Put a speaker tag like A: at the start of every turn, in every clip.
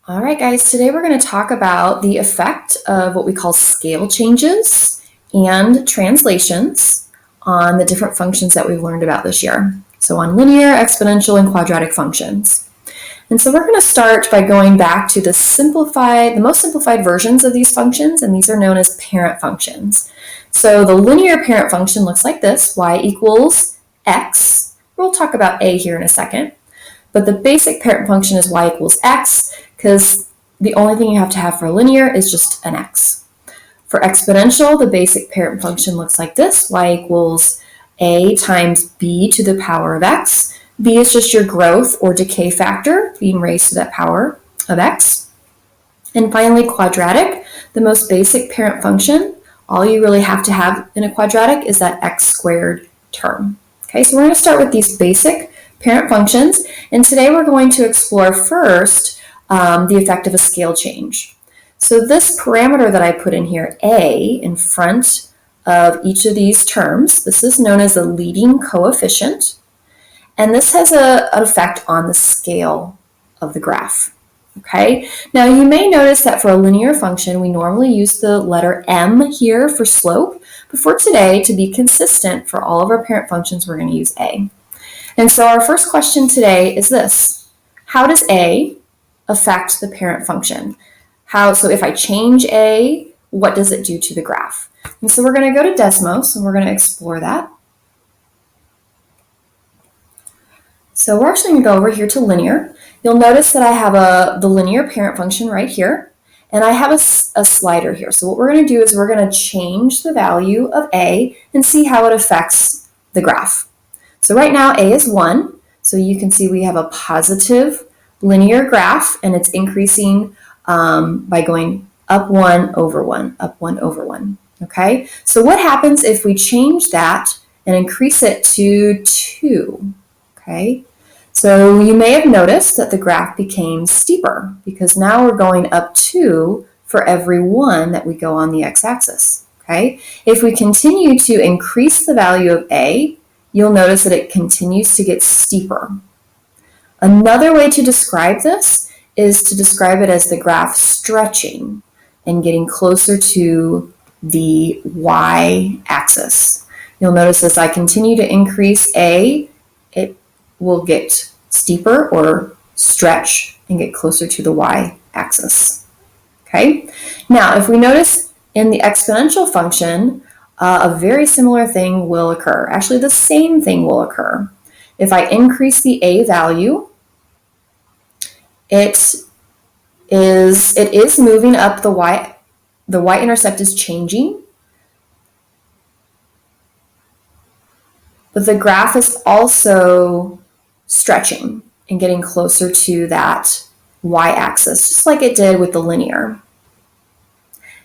A: All right, guys, today we're going to talk about the effect of what we call scale changes and translations on the different functions that we've learned about this year. So on linear, exponential, and quadratic functions. And so we're going to start by going back to the most simplified versions of these functions, and these are known as parent functions. So the linear parent function looks like this, y equals x. We'll talk about a here in a second. But the basic parent function is y equals x, because the only thing you have to have for linear is just an x. For exponential, the basic parent function looks like this, y equals a times b to the power of x. B is just your growth or decay factor being raised to that power of x. And finally, quadratic, the most basic parent function, all you really have to have in a quadratic is that x squared term. Okay, so we're going to start with these basic parent functions, and today we're going to explore first the effect of a scale change. So this parameter that I put in here, a, in front of each of these terms, this is known as the leading coefficient, and this has an effect on the scale of the graph. Okay, now you may notice that for a linear function, we normally use the letter m here for slope, but for today, to be consistent for all of our parent functions, we're going to use a. And so our first question today is this: how does a affect the parent function? So if I change a, what does it do to the graph? And so we're going to go to Desmos and we're going to explore that. So we're actually going to go over here to linear. You'll notice that I have the linear parent function right here, and I have a slider here. So what we're going to do is we're going to change the value of a and see how it affects the graph. So right now a is 1, so you can see we have a positive linear graph, and it's increasing by going up 1 over 1, up 1 over 1. Okay, so what happens if we change that and increase it to 2? Okay, so you may have noticed that the graph became steeper because now we're going up 2 for every 1 that we go on the x-axis. Okay, if we continue to increase the value of a, you'll notice that it continues to get steeper. Another way to describe this is to describe it as the graph stretching and getting closer to the y-axis. You'll notice as I continue to increase a, it will get steeper or stretch and get closer to the y-axis. Okay? Now, if we notice in the exponential function, a very similar thing will occur. Actually, the same thing will occur. If I increase the a value, it is moving up the y-intercept is changing, but the graph is also stretching and getting closer to that y-axis, just like it did with the linear.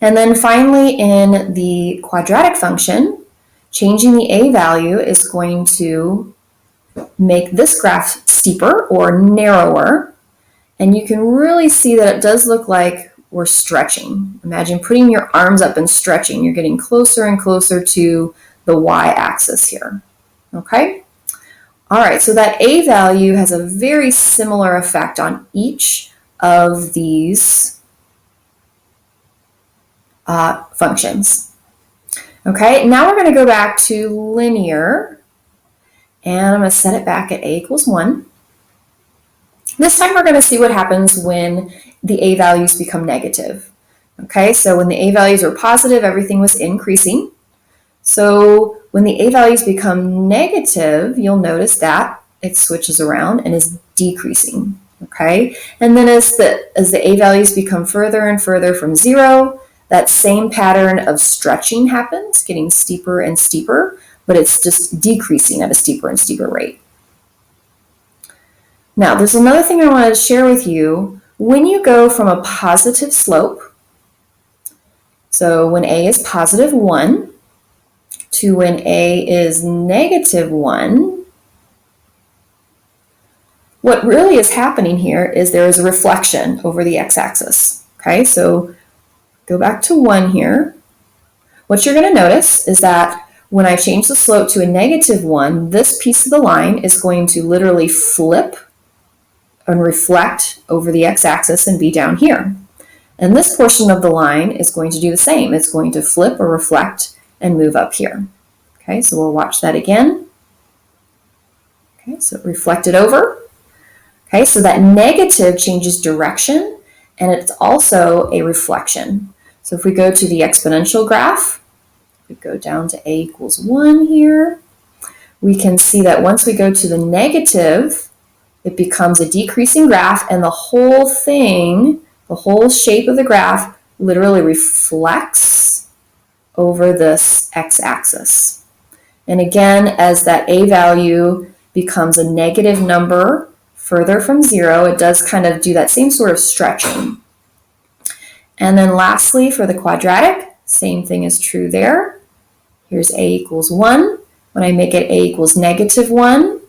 A: And then finally, in the quadratic function, changing the a value is going to make this graph steeper or narrower. And you can really see that it does look like we're stretching. Imagine putting your arms up and stretching. You're getting closer and closer to the y-axis here. Okay? All right, so that a value has a very similar effect on each of these functions. Okay, now we're going to go back to linear, and I'm going to set it back at a equals 1. This time we're going to see what happens when the a values become negative. Okay, so when the a values were positive, everything was increasing. So when the a values become negative, you'll notice that it switches around and is decreasing. Okay, and then as the a values become further and further from 0, that same pattern of stretching happens, getting steeper and steeper, but it's just decreasing at a steeper and steeper rate. Now, there's another thing I wanted to share with you. When you go from a positive slope, so when a is positive 1, to when a is negative 1, what really is happening here is there is a reflection over the x-axis. Okay, so go back to 1 here. What you're going to notice is that when I change the slope to a negative 1, this piece of the line is going to literally flip and reflect over the x-axis and be down here. And this portion of the line is going to do the same. It's going to flip or reflect and move up here. Okay, so we'll watch that again. Okay, so it reflected over. Okay, so that negative changes direction, and it's also a reflection. So if we go to the exponential graph, we go down to a equals 1 here, we can see that once we go to the negative, it becomes a decreasing graph, and the whole thing, the whole shape of the graph literally reflects over this x-axis. And again, as that a value becomes a negative number further from 0, it does kind of do that same sort of stretching. And then lastly, for the quadratic, same thing is true there. Here's a equals 1. When I make it a equals negative 1,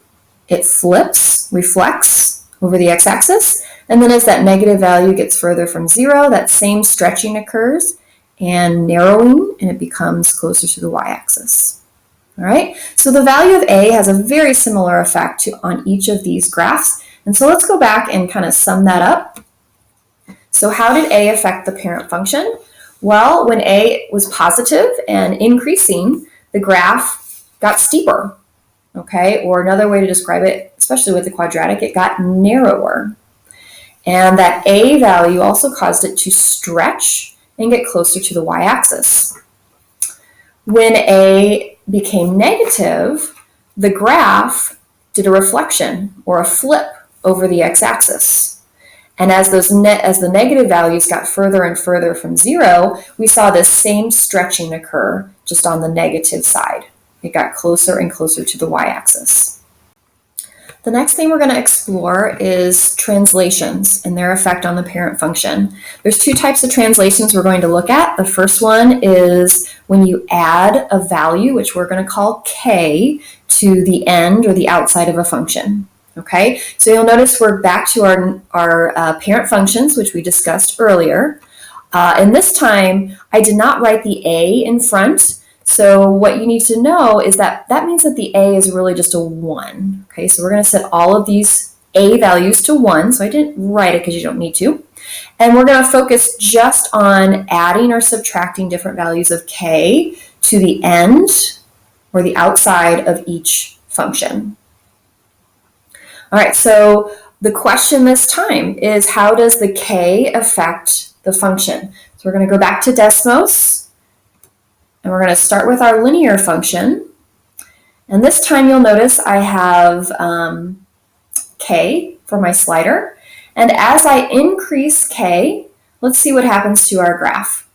A: it flips, reflects over the x-axis. And then as that negative value gets further from 0, that same stretching occurs and narrowing, and it becomes closer to the y-axis. All right, so the value of a has a very similar effect on each of these graphs. And so let's go back and kind of sum that up. So how did a affect the parent function? Well, when a was positive and increasing, the graph got steeper. Okay, or another way to describe it, especially with the quadratic, it got narrower. And that a value also caused it to stretch and get closer to the y-axis. When a became negative, the graph did a reflection or a flip over the x-axis. And as the negative values got further and further from 0, we saw this same stretching occur just on the negative side. It got closer and closer to the y-axis. The next thing we're going to explore is translations and their effect on the parent function. There's two types of translations we're going to look at. The first one is when you add a value, which we're going to call k, to the end or the outside of a function. Okay, so you'll notice we're back to our parent functions, which we discussed earlier. And this time, I did not write the a in front. So what you need to know is that means that the a is really just a 1. Okay, so we're going to set all of these a values to 1. So I didn't write it because you don't need to. And we're going to focus just on adding or subtracting different values of k to the end or the outside of each function. All right, so the question this time is, how does the k affect the function? So we're going to go back to Desmos, and we're going to start with our linear function. And this time you'll notice I have k for my slider. And as I increase k, let's see what happens to our graph.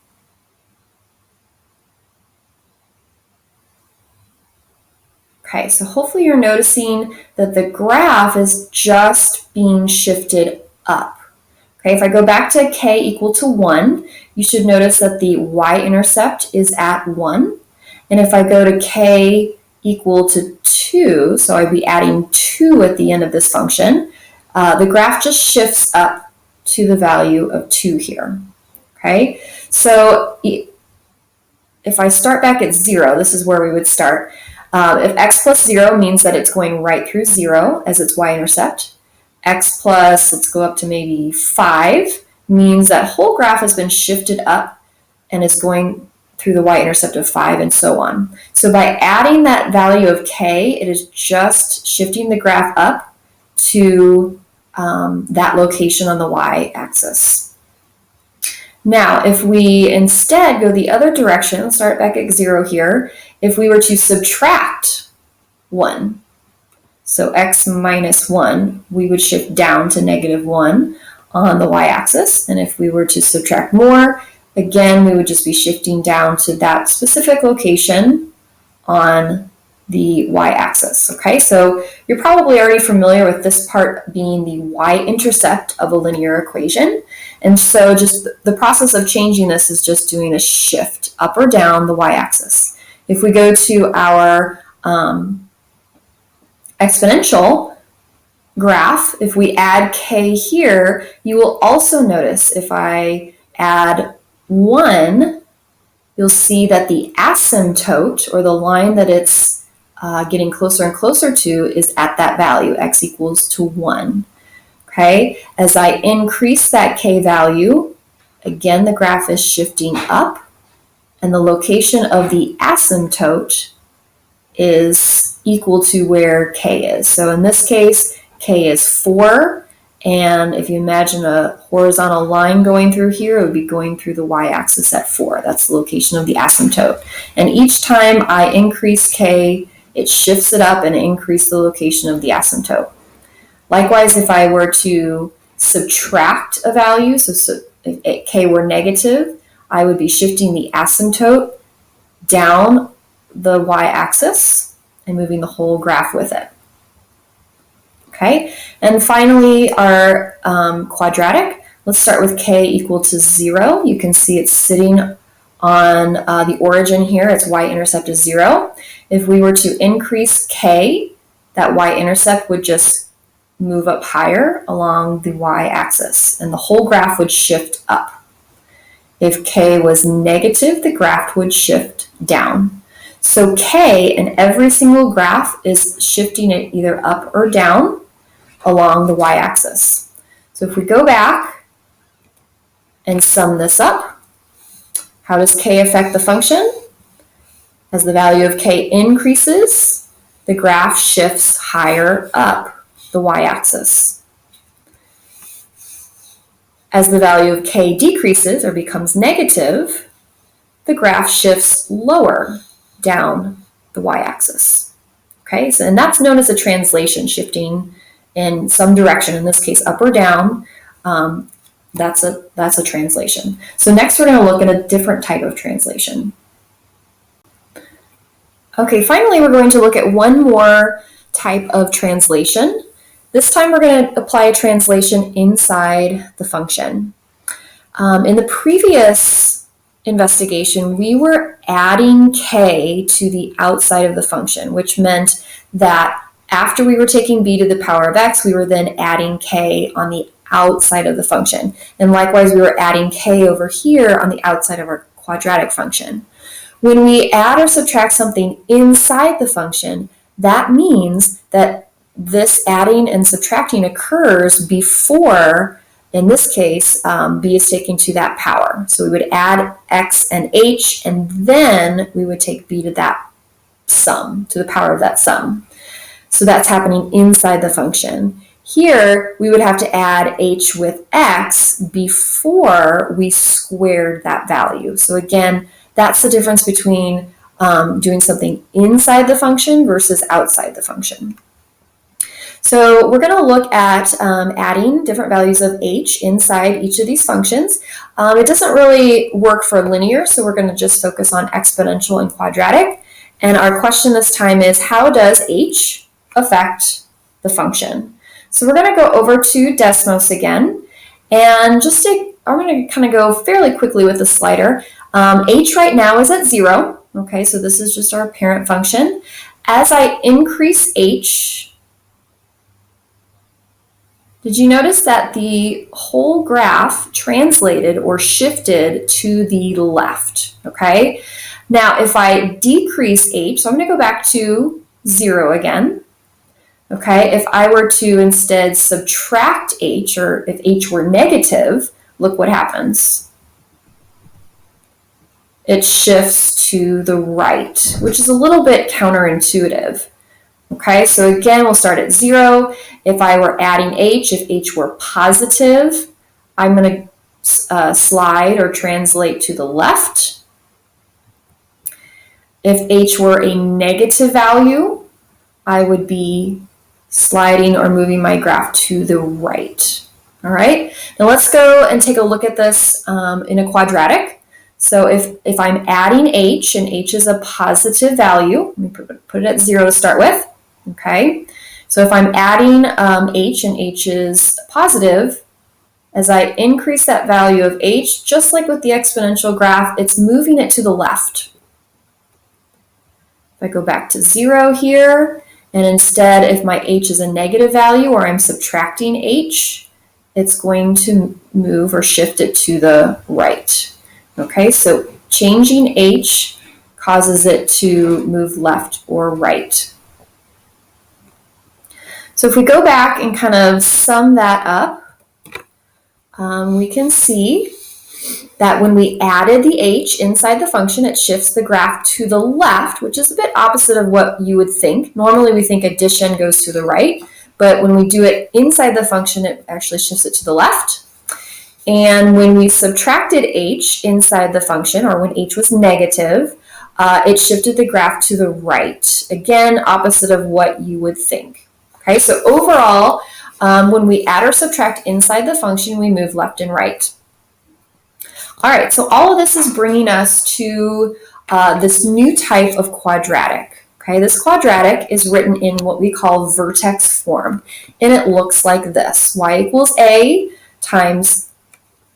A: Okay, so hopefully you're noticing that the graph is just being shifted up. Okay, if I go back to k equal to 1, you should notice that the y-intercept is at 1. And if I go to k equal to 2, so I'd be adding 2 at the end of this function, the graph just shifts up to the value of 2 here. Okay, so if I start back at 0, this is where we would start. If x plus 0 means that it's going right through 0 as its y-intercept, x plus, let's go up to maybe 5, means that whole graph has been shifted up and is going through the y-intercept of 5 and so on. So by adding that value of k, it is just shifting the graph up to that location on the y-axis. Now, if we instead go the other direction, start back at 0 here, if we were to subtract 1, so x minus 1, we would shift down to -1 on the y-axis. And if we were to subtract more, again, we would just be shifting down to that specific location on the y-axis. Okay, so you're probably already familiar with this part being the y-intercept of a linear equation. And so just the process of changing this is just doing a shift up or down the y-axis. If we go to our exponential graph, if we add k here, you will also notice if I add 1, you'll see that the asymptote, or the line that it's getting closer and closer to, is at that value, x equals to 1. Okay, as I increase that k value, again, the graph is shifting up, and the location of the asymptote is equal to where k is. So in this case, k is 4, and if you imagine a horizontal line going through here, it would be going through the y-axis at 4. That's the location of the asymptote. And each time I increase k, it shifts it up and increase the location of the asymptote. Likewise, if I were to subtract a value, so if k were negative, I would be shifting the asymptote down the y-axis and moving the whole graph with it. Okay, and finally our quadratic. Let's start with k equal to 0. You can see it's sitting on the origin here. Its y-intercept is 0. If we were to increase k, that y-intercept would just move up higher along the y-axis, and the whole graph would shift up. If k was negative, the graph would shift down. So k in every single graph is shifting it either up or down along the y-axis. So if we go back and sum this up, how does k affect the function? As the value of k increases, the graph shifts higher up the y-axis. As the value of k decreases or becomes negative, the graph shifts lower down the y-axis. Okay, so, and that's known as a translation, shifting in some direction, in this case up or down. That's a translation. So next we're going to look at a different type of translation. Okay, finally we're going to look at one more type of translation. This time we're going to apply a translation inside the function. In the previous investigation, we were adding k to the outside of the function, which meant that after we were taking b to the power of x, we were then adding k on the outside of the function. And likewise, we were adding k over here on the outside of our quadratic function. When we add or subtract something inside the function, that means that this adding and subtracting occurs before, in this case, b is taken to that power. So we would add x and h, and then we would take b to that sum, to the power of that sum. So that's happening inside the function. Here, we would have to add h with x before we squared that value. So again, that's the difference between doing something inside the function versus outside the function. So we're going to look at adding different values of h inside each of these functions. It doesn't really work for linear, so we're going to just focus on exponential and quadratic. And our question this time is, how does h affect the function? So we're going to go over to Desmos again, and I'm going to kind of go fairly quickly with the slider. H right now is at 0. Okay, so this is just our parent function. As I increase h, did you notice that the whole graph translated or shifted to the left? Okay, now if I decrease h, so I'm going to go back to 0 again. Okay, if I were to instead subtract h, or if h were negative, look what happens. It shifts to the right, which is a little bit counterintuitive. Okay, so again, we'll start at 0. If I were adding h, if h were positive, I'm going to slide or translate to the left. If h were a negative value, I would be sliding or moving my graph to the right. All right, now let's go and take a look at this in a quadratic. So if I'm adding h, and h is a positive value, let me put it at 0 to start with. Okay, so if I'm adding h, and h is positive, as I increase that value of h, just like with the exponential graph, it's moving it to the left. If I go back to 0 here, and instead, if my h is a negative value, or I'm subtracting h, it's going to move or shift it to the right. Okay, so changing h causes it to move left or right. So if we go back and kind of sum that up, we can see that when we added the h inside the function, it shifts the graph to the left, which is a bit opposite of what you would think. Normally we think addition goes to the right, but when we do it inside the function, it actually shifts it to the left. And when we subtracted h inside the function, or when h was negative, it shifted the graph to the right. Again, opposite of what you would think. Okay, so overall, when we add or subtract inside the function, we move left and right. All right, so all of this is bringing us to this new type of quadratic. Okay, this quadratic is written in what we call vertex form, and it looks like this: y equals a times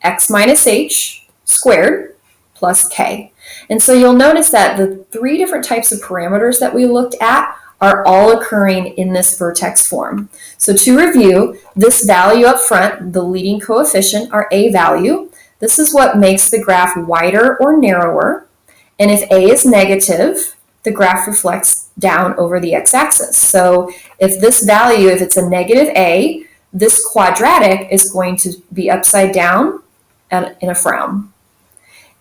A: x minus h squared plus k. And so you'll notice that the three different types of parameters that we looked at are all occurring in this vertex form. So to review, this value up front, the leading coefficient, our a value, this is what makes the graph wider or narrower. And if a is negative, the graph reflects down over the x-axis. So if this value, if it's a negative a, this quadratic is going to be upside down and in a frown.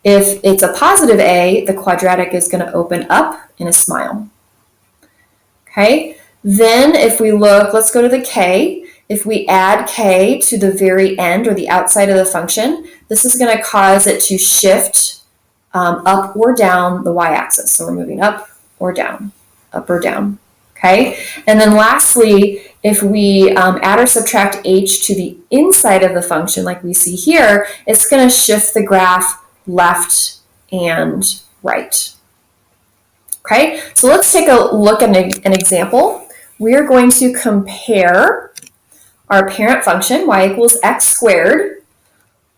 A: If it's a positive a, the quadratic is going to open up in a smile. Okay, then if we look, let's go to the k. If we add k to the very end or the outside of the function, this is going to cause it to shift up or down the y-axis. So we're moving up or down, okay? And then lastly, if we add or subtract h to the inside of the function, like we see here, it's going to shift the graph left and right. Okay, so let's take a look at an example. We're going to compare our parent function, y equals x squared,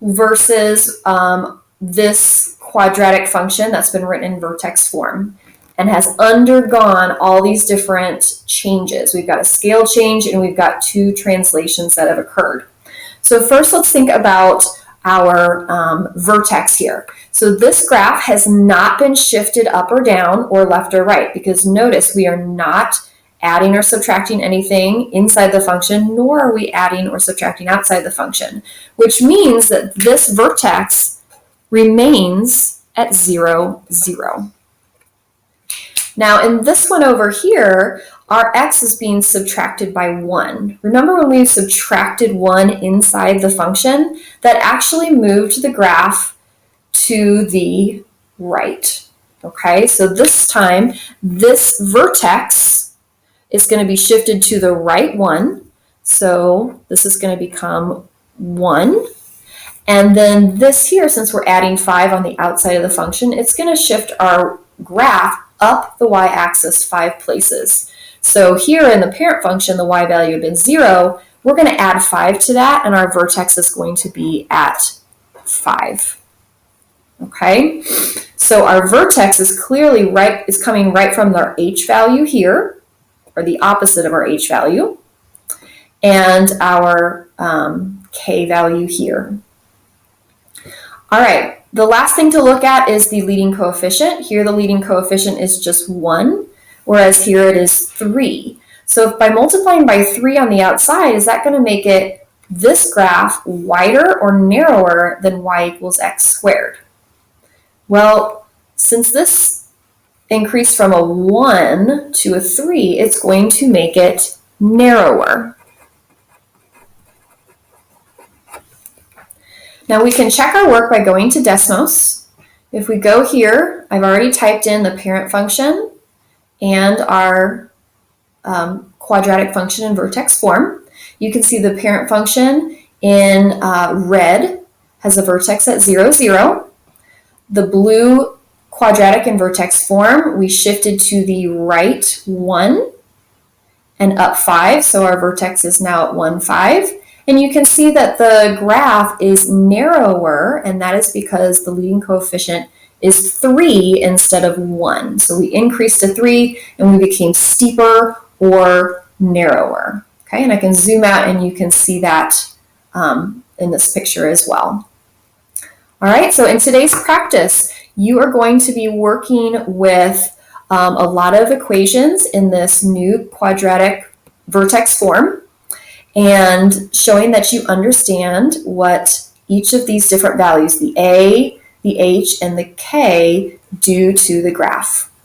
A: versus this quadratic function that's been written in vertex form and has undergone all these different changes. We've got a scale change and we've got two translations that have occurred. So first, let's think about our vertex here. So this graph has not been shifted up or down or left or right, because notice we are not adding or subtracting anything inside the function, nor are we adding or subtracting outside the function, which means that this vertex remains at 0, 0. Now in this one over here, our x is being subtracted by 1. Remember when we subtracted 1 inside the function? That actually moved the graph to the right. Okay, so this time, this vertex is going to be shifted to the right one. So this is going to become 1. And then this here, since we're adding 5 on the outside of the function, it's going to shift our graph up the y-axis 5 places. So here in the parent function, the y value had been 0. We're going to add 5 to that, and our vertex is going to be at 5. Okay, so our vertex is clearly right, is coming right from our h value here, or the opposite of our h value, and our k value here. All right, the last thing to look at is the leading coefficient. Here the leading coefficient is just 1, whereas here it is 3. So if by multiplying by 3 on the outside, is that going to make it this graph wider or narrower than y equals x squared? Well, since this increased from a 1 to a 3, it's going to make it narrower. Now we can check our work by going to Desmos. If we go here, I've already typed in the parent function and our quadratic function in vertex form. You can see the parent function in red has a vertex at 0, 0. The blue quadratic in vertex form, we shifted to the right 1 and up 5, so our vertex is now at 1, 5. And you can see that the graph is narrower, and that is because the leading coefficient is 3 instead of 1. So we increased to 3 and we became steeper or narrower. Okay, and I can zoom out and you can see that in this picture as well. All right, so in today's practice, you are going to be working with a lot of equations in this new quadratic vertex form and showing that you understand what each of these different values, the A, the H, and the K, do to the graph.